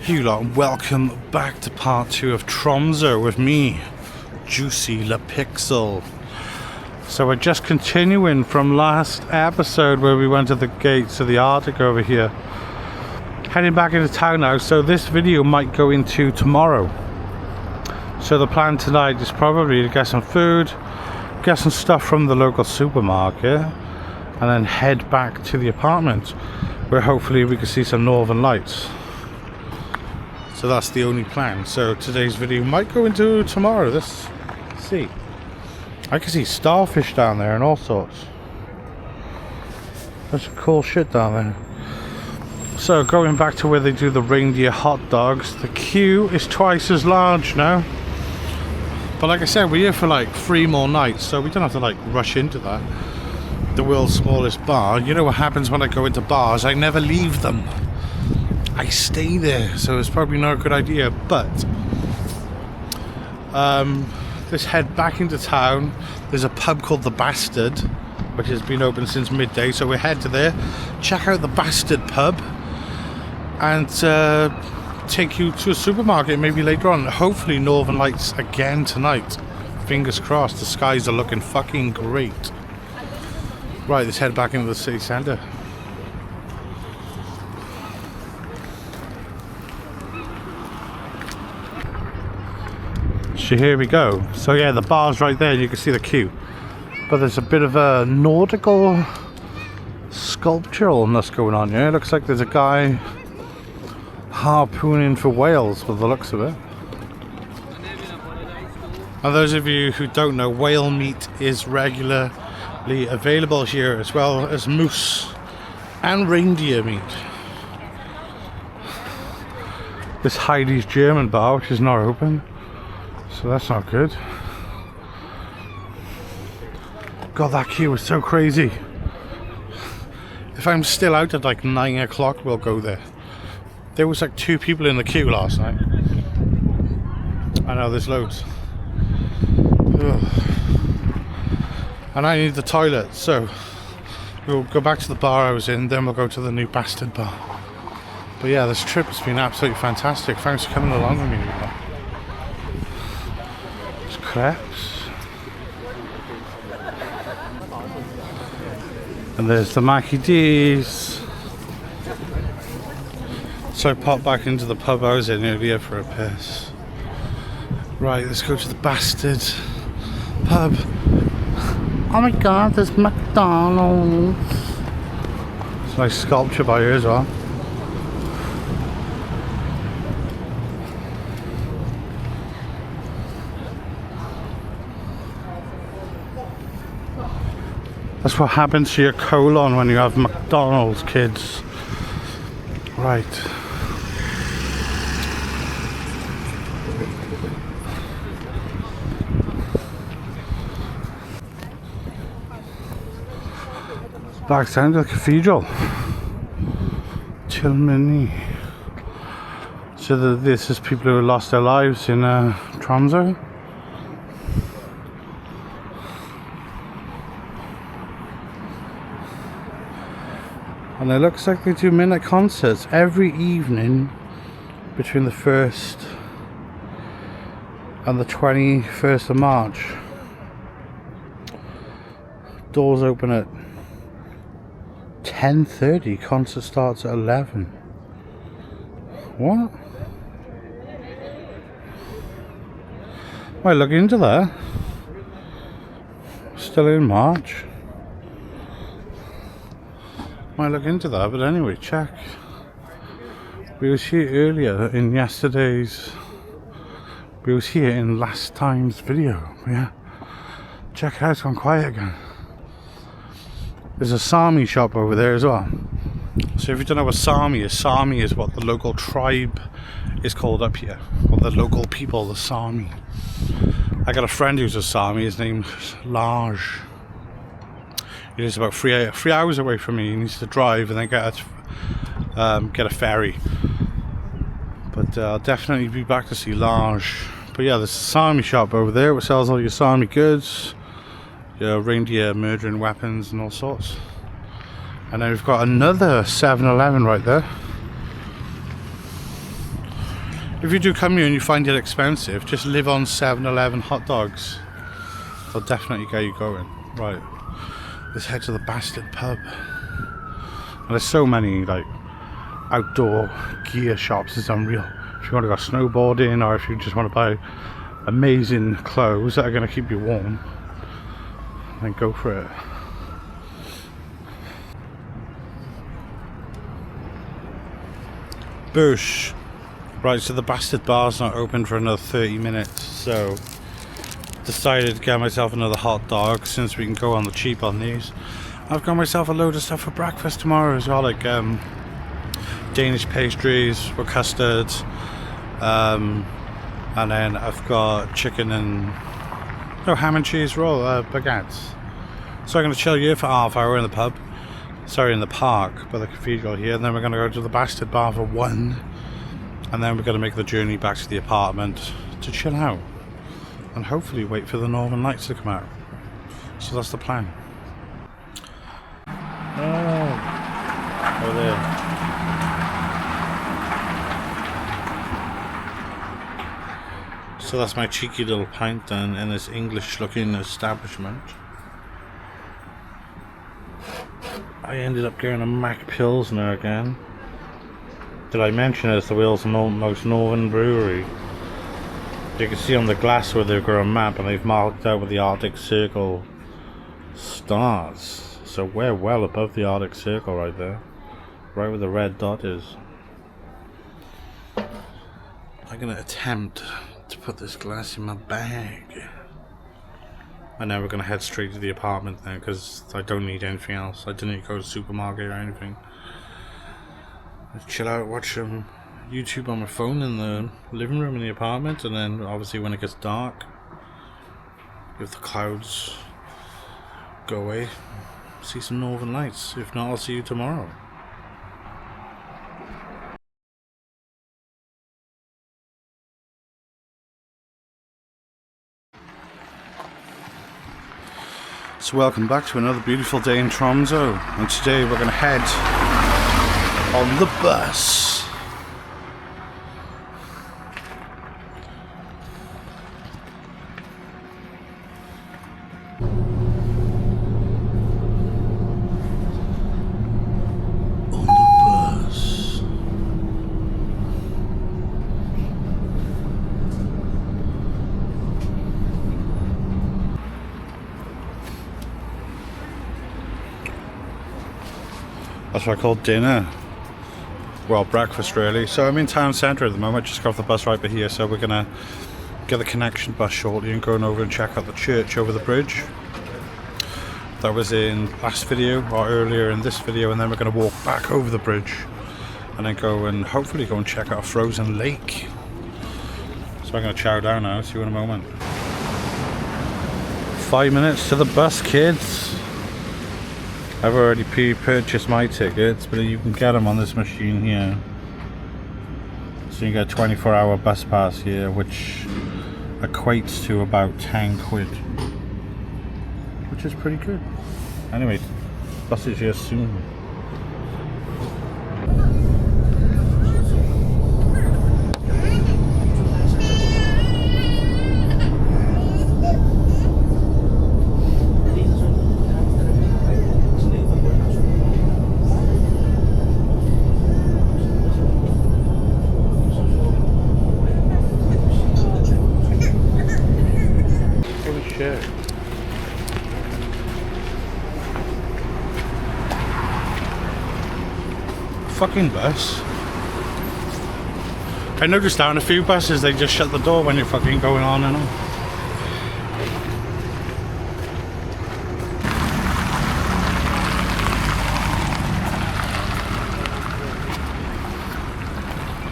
You lot, welcome back to part 2 of Tromso with me, JuicyPixel. So we're just continuing from last episode where we went to the gates of the Arctic over here. Heading back into town now, so this video might go into tomorrow. So the plan tonight is probably to get some food, get some stuff from the local supermarket, and then head back to the apartment where hopefully we can see some northern lights. So that's the only plan. So today's video might go into tomorrow. Let's see. I can see starfish down there and all sorts. There's some cool shit down there. So going back to where they do the reindeer hot dogs, the queue is twice as large now. But like I said, we're here for like 3 more nights, so we don't have to like rush into that. The world's smallest bar. You know what happens when I go into bars? I never leave them. I stay there, so it's probably not a good idea, but let's head back into town. There's a pub called The Bastard, which has been open since midday, so we head to there, check out The Bastard pub, and take you to a supermarket maybe later on. Hopefully Northern Lights again tonight. Fingers crossed. The skies are looking fucking great. Right, let's head back into the city centre. So here we go. So yeah, the bar's right there and you can see the queue. But there's a bit of a nautical sculpturalness going on here. It looks like there's a guy harpooning for whales with the looks of it. And those of you who don't know, whale meat is regularly available here, as well as moose and reindeer meat. This Heidi's German bar, which is not open. So that's not good. God, that queue was so crazy. If I'm still out at like 9 o'clock, we'll go there. There was like 2 people in the queue last night. I know, there's loads. Ugh. And I need the toilet, so we'll go back to the bar I was in, then we'll go to the new Bastard bar. But yeah, this trip has been absolutely fantastic. Thanks for coming along with me. Crepes. And there's the Mackie D's. So I popped back into the pub I was in earlier for a piss. Right, let's go to the Bastard pub. Oh my god, there's McDonald's. It's a nice sculpture by here as well. That's what happens to your colon when you have McDonald's, kids. Right. Back down to the cathedral. Tilmini. So this is people who lost their lives in Tromsø. And it looks like they do midnight concerts every evening between the 1st and the 21st of March. Doors open at 10:30, concert starts at 11. What? Might look into that. Still in March. Might look into that, but anyway, check. We was here earlier in yesterday's. We was here in last time's video. Yeah. Check it out, it's gone quiet again. There's a Sami shop over there as well. So if you don't know what Sami is what the local tribe is called up here. Or the local people, the Sami. I got a friend who's a Sami, his name's Lars. He lives about 3 hours away from me. He needs to drive and then get a ferry. But I'll definitely be back to see Lars. But yeah, there's a Sami shop over there which sells all your Sami goods, your reindeer murdering weapons and all sorts. And then we've got another 7-Eleven right there. If you do come here and you find it expensive, just live on 7-Eleven hot dogs. They'll definitely get you going. Right, let's head to the bastard pub. And there's so many like outdoor gear shops, it's unreal. If you want to go snowboarding, or if you just want to buy amazing clothes that are going to keep you warm, then go for it. Boosh. Right, so the bastard bar's not open for another 30 minutes, so decided to get myself another hot dog since we can go on the cheap on these. I've got myself a load of stuff for breakfast tomorrow as well, like Danish pastries with custards, and then I've got chicken and ham and cheese roll baguettes. So I'm going to chill here for half hour in the pub, sorry, in the park by the cathedral here, and then we're going to go to the bastard bar for 1, and then we're going to make the journey back to the apartment to chill out and hopefully wait for the northern lights to come out. So that's the plan. Oh there. So that's my cheeky little pint then in this English looking establishment. I ended up getting a Mac Pilsner again. Did I mention it's the world's most northern brewery? You can see on the glass where they've got a map and they've marked out with the Arctic Circle stars. So we're well above the Arctic Circle right there. Right where the red dot is. I'm going to attempt to put this glass in my bag. And then we're going to head straight to the apartment now because I don't need anything else. I didn't need to go to the supermarket or anything. Let's chill out, watch some YouTube on my phone in the living room in the apartment, and then obviously when it gets dark, if the clouds go away, see some northern lights. If not, I'll see you tomorrow. So welcome back to another beautiful day in Tromso, and today we're going to head on the bus. That's what I call dinner. Well, breakfast really. So I'm in town centre at the moment, just got off the bus right by here, so we're gonna get the connection bus shortly and going over and check out the church over the bridge. That was in last video, or earlier in this video, and then we're gonna walk back over the bridge and then go and hopefully go and check out a frozen lake. So I'm gonna chow down now, see you in a moment. 5 minutes to the bus, kids. I've already pre-purchased my tickets, but you can get them on this machine here. So you get a 24-hour bus pass here, which equates to about 10 quid. Which is pretty good. Anyway, bus is here soon. Fucking bus. I noticed that on a few buses they just shut the door when you're fucking going on and on.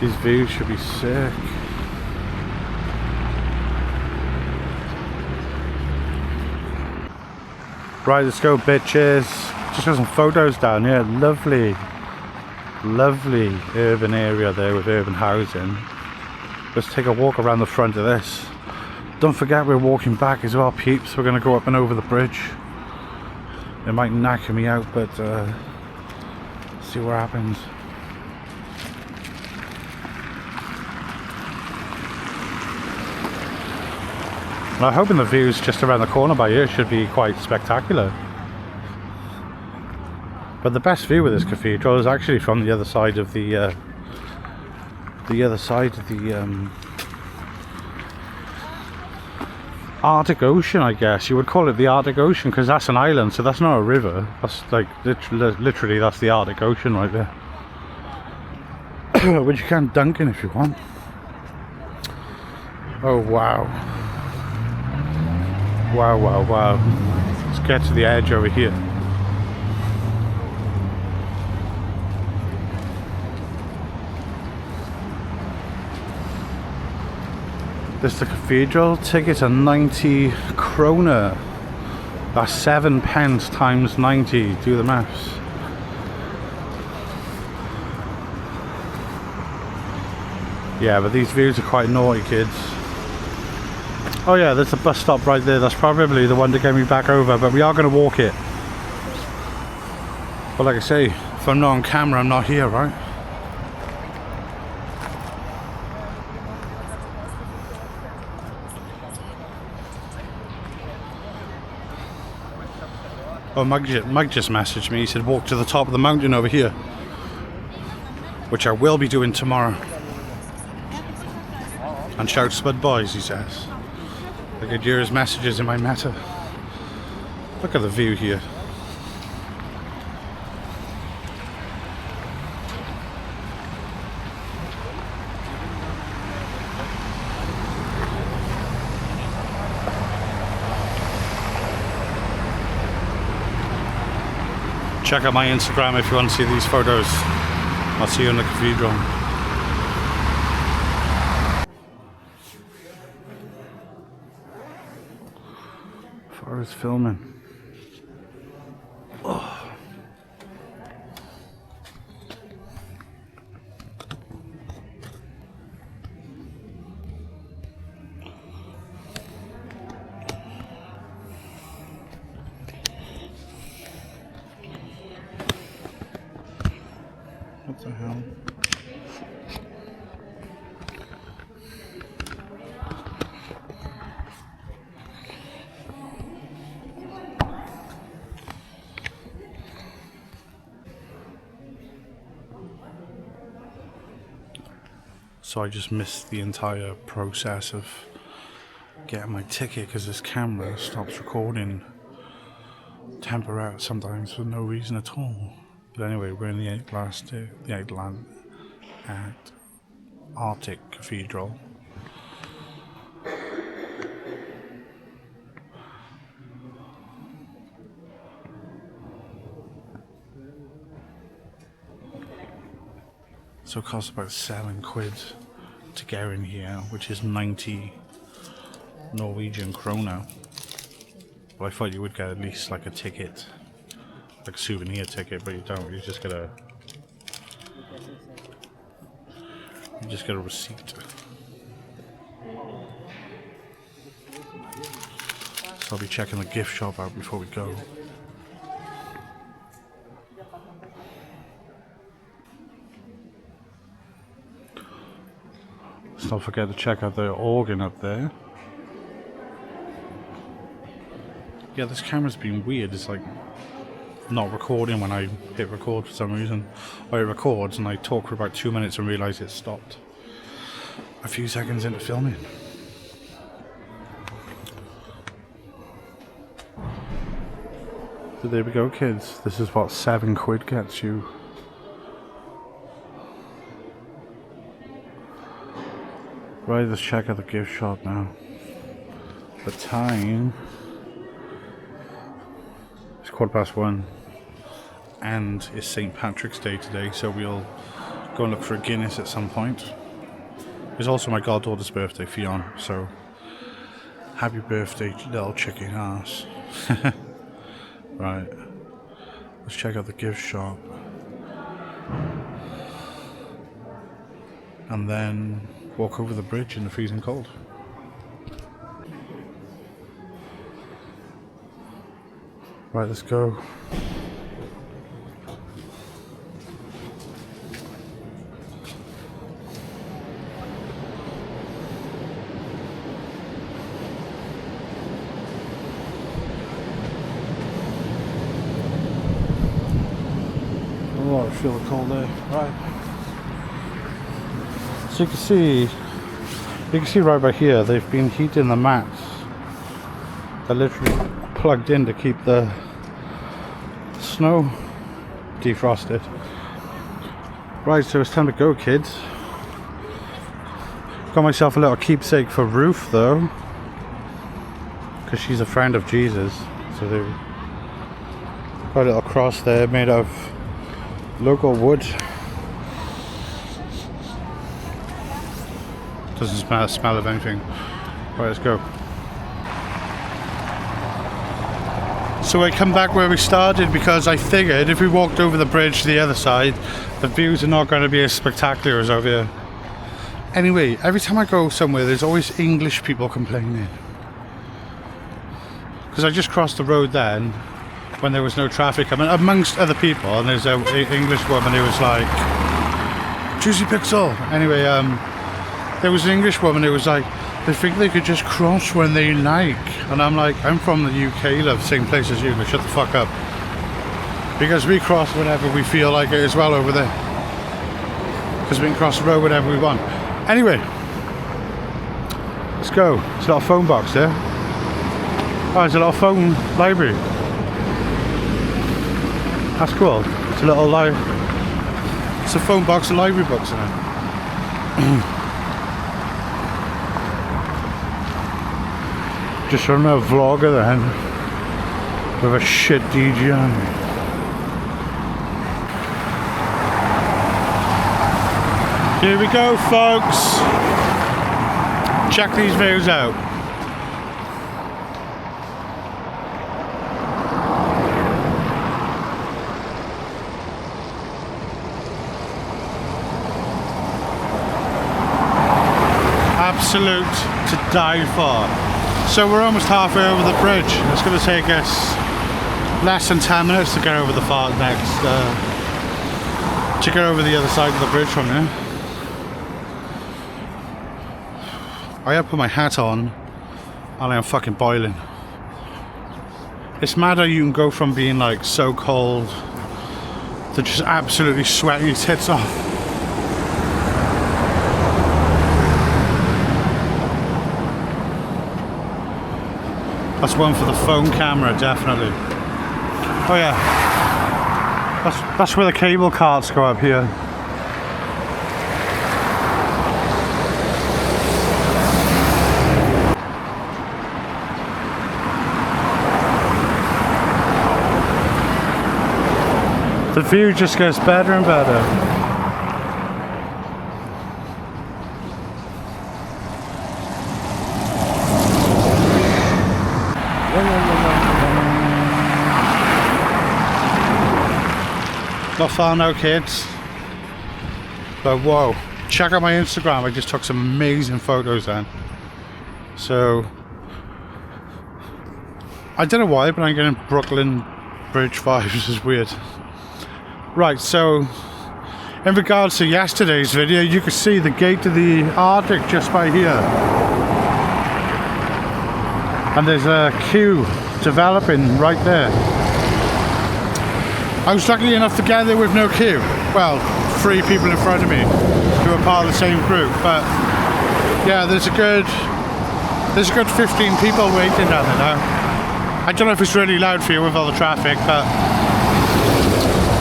These views should be sick. Right, let's go, bitches. Just got some photos down here. Lovely urban area there with urban housing. Let's take a walk around the front of this. Don't forget we're walking back as well, peeps. We're going to go up and over the bridge. It might knacker me out, but see what happens. I'm hoping the views just around the corner by here should be quite spectacular. But the best view of this cathedral is actually from the other side of the Arctic Ocean, I guess. You would call it the Arctic Ocean because that's an island, so that's not a river. That's like literally that's the Arctic Ocean right there. Which you can dunk in if you want. Oh wow. Wow, wow, wow. Let's get to the edge over here. This is the cathedral. Tickets are 90 kroner. That's 7 pence times 90. Do the maths. Yeah, but these views are quite naughty, kids. Oh yeah, there's a bus stop right there. That's probably the one to get me back over, but we are going to walk it. But like I say, if I'm not on camera, I'm not here, right? Oh, Mike just messaged me. He said walk to the top of the mountain over here, which I will be doing tomorrow. And shout Spud Boys, he says. I could hear his messages in my meta. Look at the view here. Check out my Instagram if you want to see these photos. I'll see you in the cathedral. Forest filming. Oh. What the hell? So I just missed the entire process of getting my ticket because this camera stops recording temporarily sometimes for no reason at all. But anyway, we're in the Arctic Cathedral. So it costs about 7 quid to get in here, which is 90 Norwegian kroner. Well, I thought you would get at least like a ticket, like a souvenir ticket, but you don't. You just get a receipt. So I'll be checking the gift shop out before we go. Let's not forget to check out the organ up there. Yeah, this camera's been weird. It's like not recording when I hit record for some reason. Or it records and I talk for about 2 minutes and realise it stopped a few seconds into filming. So there we go, kids. This is what 7 quid gets you. Right, let's check out the gift shop now. The time is 1:15 and it's St. Patrick's Day today, so we'll go and look for a Guinness at some point. It's also my goddaughter's birthday, Fionn, so happy birthday, little chicken ass. Right, let's check out the gift shop and then walk over the bridge in the freezing cold. Right, let's go. Oh, I feel the cold there. Right. So you can see right by here, they've been heating the mats. They're literally plugged in to keep the snow defrosted. Right, so it's time to go, kids. Got myself a little keepsake for Ruth though, because she's a friend of Jesus. So they got a little cross there made of local wood. Doesn't smell of anything. Right, let's go. So I come back where we started because I figured if we walked over the bridge to the other side, the views are not going to be as spectacular as over here. Anyway, every time I go somewhere, there's always English people complaining. Because I just crossed the road then, when there was no traffic coming, amongst other people, and there's an English woman who was like, JuicyPixel. Anyway, there was an English woman who was like, they think they could just cross when they like. And I'm like, I'm from the UK, love, same place as you, but shut the fuck up. Because we cross whenever we feel like it as well over there. Because we can cross the road whenever we want. Anyway, let's go. There's a little phone box there. Oh, there's a little phone library. That's cool. It's a little it's a phone box of library books in it. Just from a vlogger then, with a shit DJ on me. Here we go, folks. Check these views out. Absolute to die for. So we're almost halfway over the bridge. It's going to take us less than 10 minutes to get over the far next, to get over the other side of the bridge from here. I have put my hat on and I'm fucking boiling. It's mad how you can go from being like so cold to just absolutely sweating your tits off. That's one for the phone camera, definitely. Oh yeah, that's where the cable carts go up here. The view just gets better and better. Not far now, kids. But whoa, check out my Instagram. I just took some amazing photos then. So I don't know why, but I'm getting Brooklyn Bridge vibes. This is weird. Right, so in regards to yesterday's video, you could see the gate to the Arctic just by here. And there's a queue developing right there. I was lucky enough to get there with no queue. Well, 3 people in front of me who are part of the same group. But yeah, there's a good 15 people waiting down there now. I don't know if it's really loud for you with all the traffic, but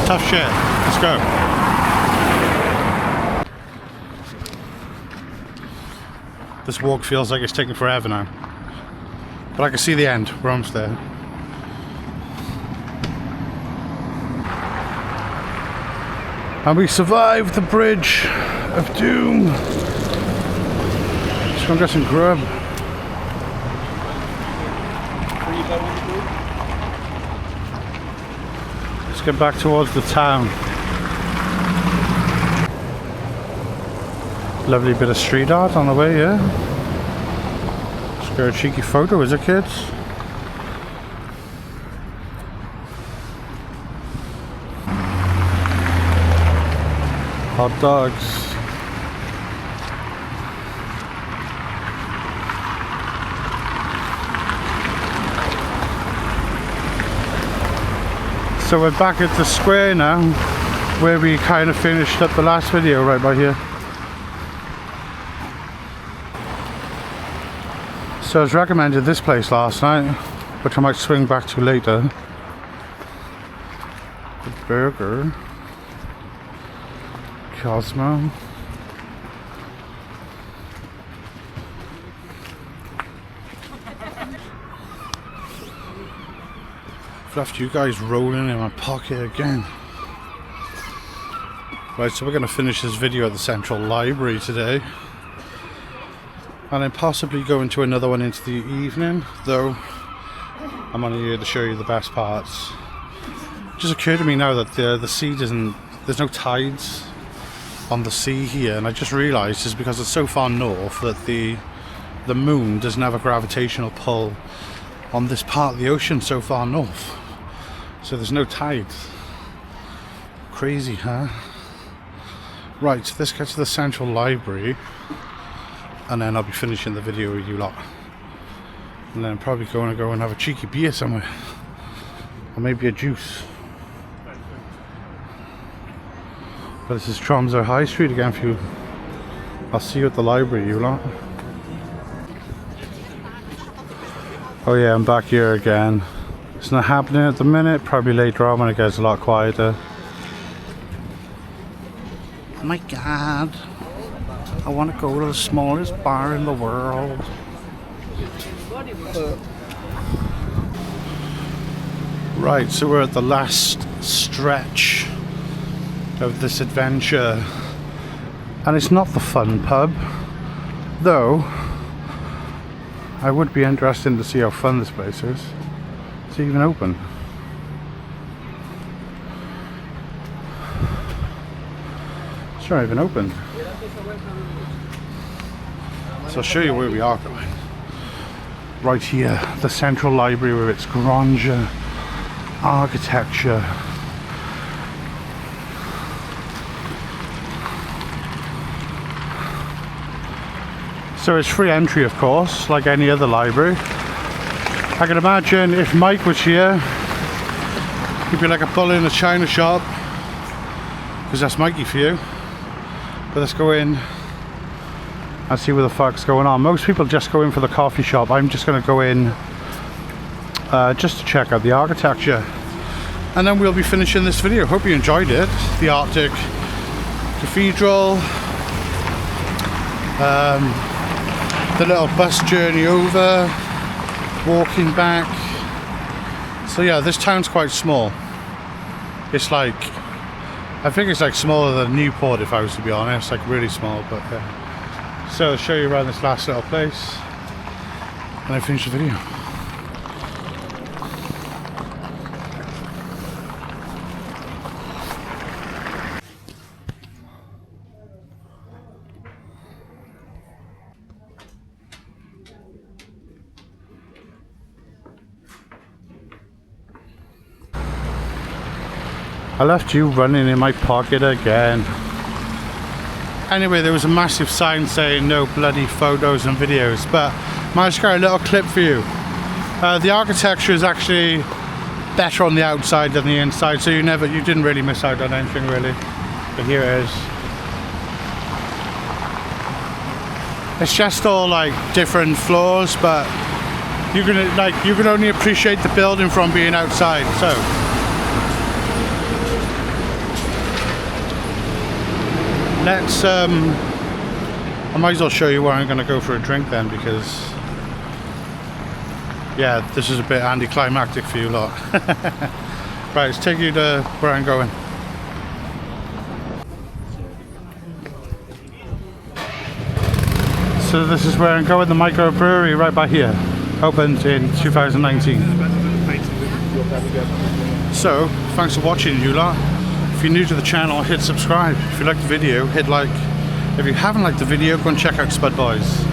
tough shit. Let's go. This walk feels like it's taking forever now. But I can see the end. We're almost there. And we survived the bridge of doom. Just gonna get some grub. Let's get back towards the town. Lovely bit of street art on the way, yeah? Let's get a cheeky photo, is it, kids? Hot dogs. So we're back at the square now. where we kind of finished up the last video, right by here. So I was recommended this place last night, which I might swing back to later. The burger. Cosmo. I've left you guys rolling in my pocket again. Right, so we're going to finish this video at the Central Library today. And then possibly go into another one into the evening, though I'm only here to show you the best parts. It just occurred to me now that the sea doesn't, there's no tides on the sea here, and I just realised it's because it's so far north that the moon doesn't have a gravitational pull on this part of the ocean so far north. So there's no tides. Crazy, huh? Right, so let's get to the Central Library, and then I'll be finishing the video with you lot. And then I'm probably going to go and have a cheeky beer somewhere, or maybe a juice. But this is Tromsø High Street again for you. I'll see you at the library, you lot. Oh yeah, I'm back here again. It's not happening at the minute, probably later on when it gets a lot quieter. Oh my god, I want to go to the smallest bar in the world. Right, so we're at the last stretch of this adventure, and it's not the fun pub, though I would be interested to see how fun this place is. It's even open. It's not even open. So I'll show you where we are going. Right here, the Central Library with its grandeur, architecture. So it's free entry, of course, like any other library. I can imagine if Mike was here, he'd be like a bull in a china shop, because that's Mikey for you. But let's go in and see what the fuck's going on. Most people just go in for the coffee shop. I'm just going to go in just to check out the architecture, and then we'll be finishing this video. Hope you enjoyed it. The Arctic Cathedral, the little bus journey over, walking back. So yeah, this town's quite small. It's like, I think it's like smaller than Newport, if I was to be honest, like really small. But so I'll show you around this last little place and then finish the video. I left you running in my pocket again. Anyway, there was a massive sign saying no bloody photos and videos, but I managed to get a little clip for you. The architecture is actually better on the outside than the inside, so you didn't really miss out on anything really. But here it is. It's just all like different floors, but you can only appreciate the building from being outside. So let's I might as well show you where I'm going to go for a drink then, because yeah, this is a bit anticlimactic for you lot. Right, let's take you to where I'm going. So this is where I'm going, the microbrewery right by here, opened in 2019. So thanks for watching, you lot. If you're new to the channel, hit subscribe. If you liked the video, hit like. If you haven't liked the video, go and check out Spud Boys.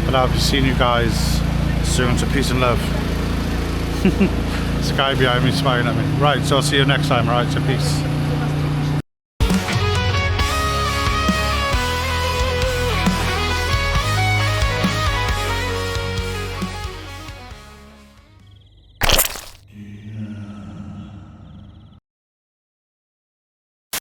But I'll be seeing you guys soon, so peace and love. There's a guy behind me smiling at me. Right, so I'll see you next time, alright, so peace.